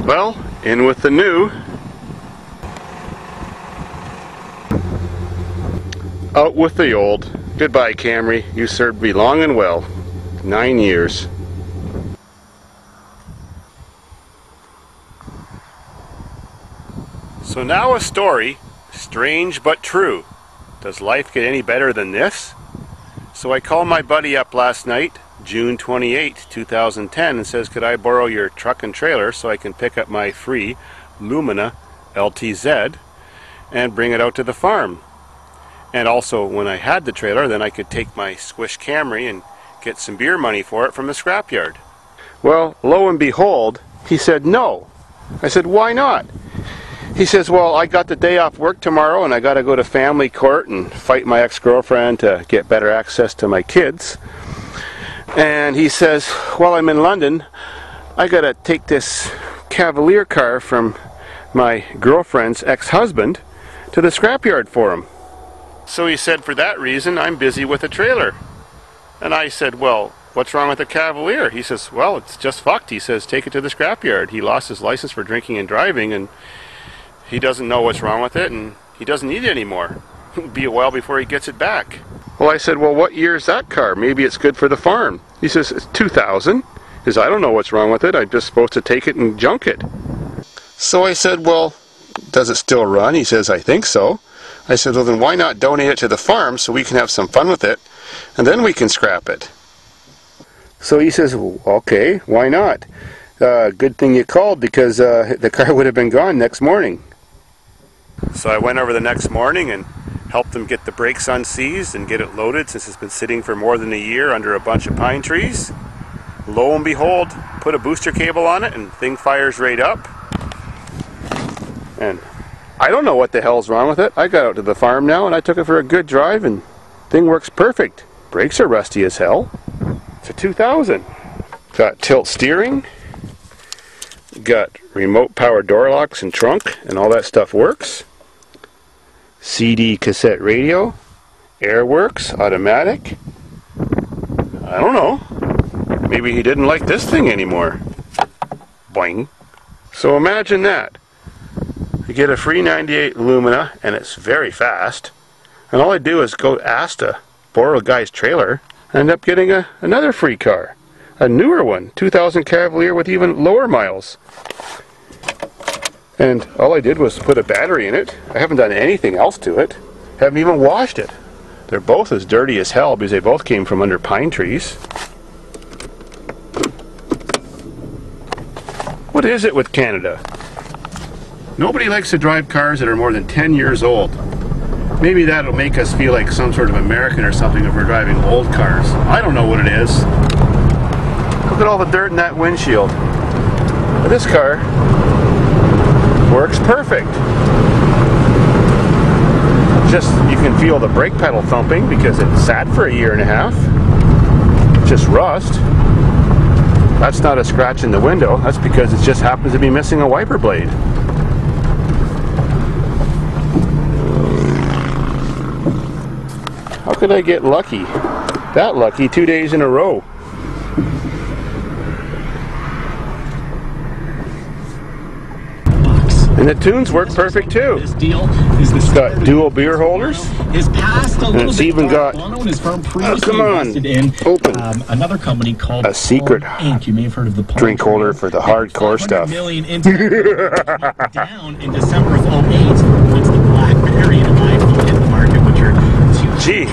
Well, in with the new, out with the old. Goodbye, Camry. You served me long and well. 9 years. So now a story, strange but true. Does life get any better than this? So I called my buddy up last night, June 28, 2010, and says, could I borrow your truck and trailer so I can pick up my free Lumina LTZ and bring it out to the farm? And also, when I had the trailer, then I could take my Squish Camry and get some beer money for it from the scrapyard. Well, lo and behold, he said no. I said, why not? He says, well, I got the day off work tomorrow and I got to go to family court and fight my ex-girlfriend to get better access to my kids. And he says, while I'm in London, I got to take this Cavalier car from my girlfriend's ex-husband to the scrapyard for him. So he said, for that reason, I'm busy with a trailer. And I said, well, what's wrong with the Cavalier? He says, well, it's just fucked. He says, take it to the scrapyard. He lost his license for drinking and driving, and he doesn't know what's wrong with it, and he doesn't need it anymore. It'll be a while before he gets it back. Well, I said, well, what year is that car? Maybe it's good for the farm. He says, it's 2000. He says, I don't know what's wrong with it. I'm just supposed to take it and junk it. So I said, well, does it still run? He says, I think so. I said, well, then why not donate it to the farm so we can have some fun with it, and then we can scrap it. So he says, well, okay, why not? Good thing you called, because the car would have been gone next morning. So I went over the next morning and helped them get the brakes unseized and get it loaded, since it's been sitting for more than a year under a bunch of pine trees. Lo and behold, put a booster cable on it and thing fires right up. And I don't know what the hell's wrong with it. I got out to the farm now and I took it for a good drive and thing works perfect. Brakes are rusty as hell. It's a 2000. Got tilt steering. Got remote power door locks and trunk, and all that stuff works. CD cassette radio. Air works, automatic. I don't know. Maybe he didn't like this thing anymore. Boing. So imagine that. You get a free 98 Lumina, and it's very fast. And all I do is go ask to borrow a guy's trailer, and end up getting another free car. A newer one, 2000 Cavalier with even lower miles. And all I did was put a battery in it. I haven't done anything else to it. Haven't even washed it. They're both as dirty as hell because they both came from under pine trees. What is it with Canada? Nobody likes to drive cars that are more than 10 years old. Maybe that'll make us feel like some sort of American or something if we're driving old cars. I don't know what it is. Look at all the dirt in that windshield. But this car works perfect. Just, you can feel the brake pedal thumping because it sat for a year and a half. Just rust. That's not a scratch in the window. That's because it just happens to be missing a wiper blade. How could I get lucky? That lucky 2 days in a row. And the tunes work perfect too. It's got dual beer holders. And it's even got, come on, open, another company called a secret You may have heard of the drink holder for the hardcore stuff. Down in December of 08, once the BlackBerry and iPhone hit the market, which are gee,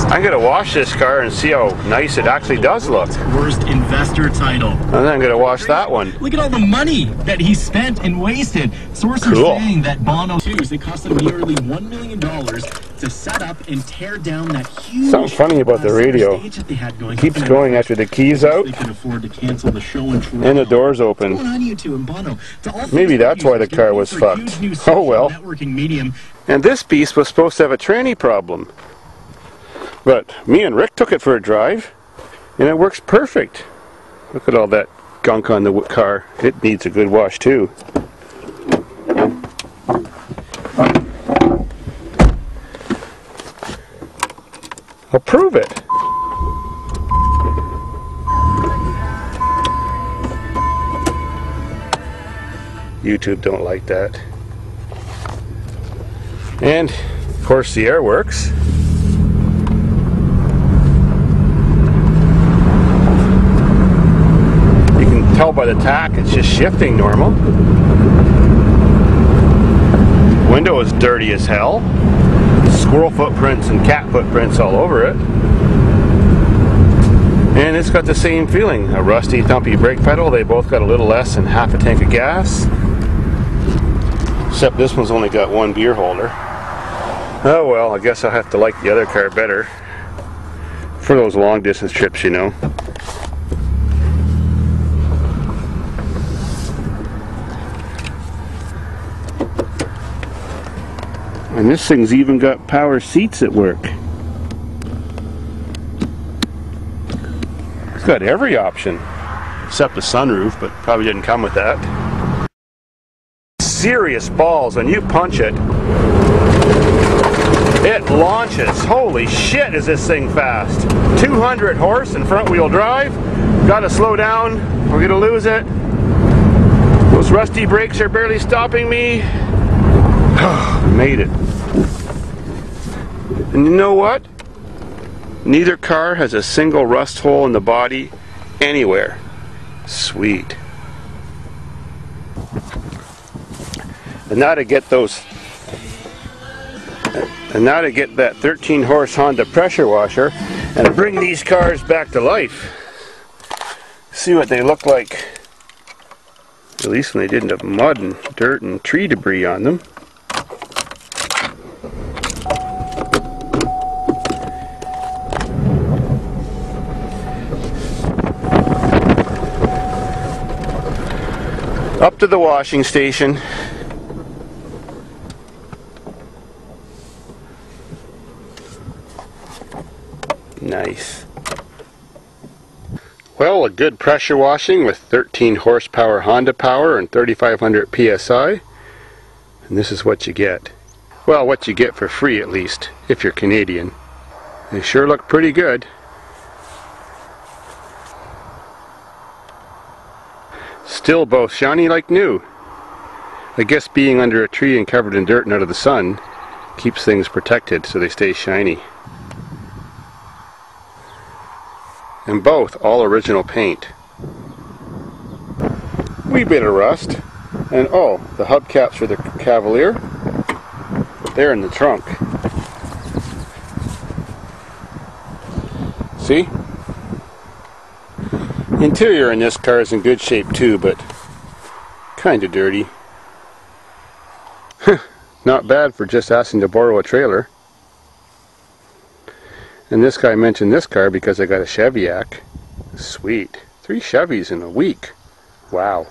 I'm going to wash this car and see how nice it actually does look. Worst investor title. And then I'm going to wash that one. Look at all the money that he spent and wasted. Sources are saying that Bono 2s, it cost them nearly $1 million to set up and tear down that huge something funny about the radio. Keeps going after the keys out. They can afford to cancel the show in and the doors open. Maybe that's why the car was fucked. Oh well. And this beast was supposed to have a tranny problem. But me and Rick took it for a drive, and it works perfect. Look at all that gunk on the car. It needs a good wash too. I'll prove it. YouTube don't like that. And of course the air works. You can tell by the tack it's just shifting normal. Window is dirty as hell. Squirrel footprints and cat footprints all over it. And it's got the same feeling. A rusty, thumpy brake pedal. They both got a little less than half a tank of gas. Except this one's only got one beer holder. Oh well, I guess I'll have to like the other car better. For those long distance trips, you know. And this thing's even got power seats at work. It's got every option. Except the sunroof, but probably didn't come with that. Serious balls, when you punch it, it launches. Holy shit, is this thing fast. 200 horse and front wheel drive. Gotta slow down, we're gonna lose it. Those rusty brakes are barely stopping me. Made it. And you know what? Neither car has a single rust hole in the body anywhere. Sweet. And now to get that 13 horse Honda pressure washer and bring these cars back to life. See what they look like. At least when they didn't have mud and dirt and tree debris on them. Up to the washing station. Nice. Well, a good pressure washing with 13 horsepower Honda power and 3,500 PSI. And this is what you get. Well, what you get for free at least, if you're Canadian. They sure look pretty good. Still both shiny like new. I guess being under a tree and covered in dirt and out of the sun keeps things protected so they stay shiny. And both all original paint. Wee bit of rust. And oh, the hubcaps for the Cavalier, they're in the trunk. See? Interior in this car is in good shape too, but kind of dirty. Not bad for just asking to borrow a trailer. And this guy mentioned this car because I got a Chevy-ac. Sweet. 3 Chevys in a week. Wow.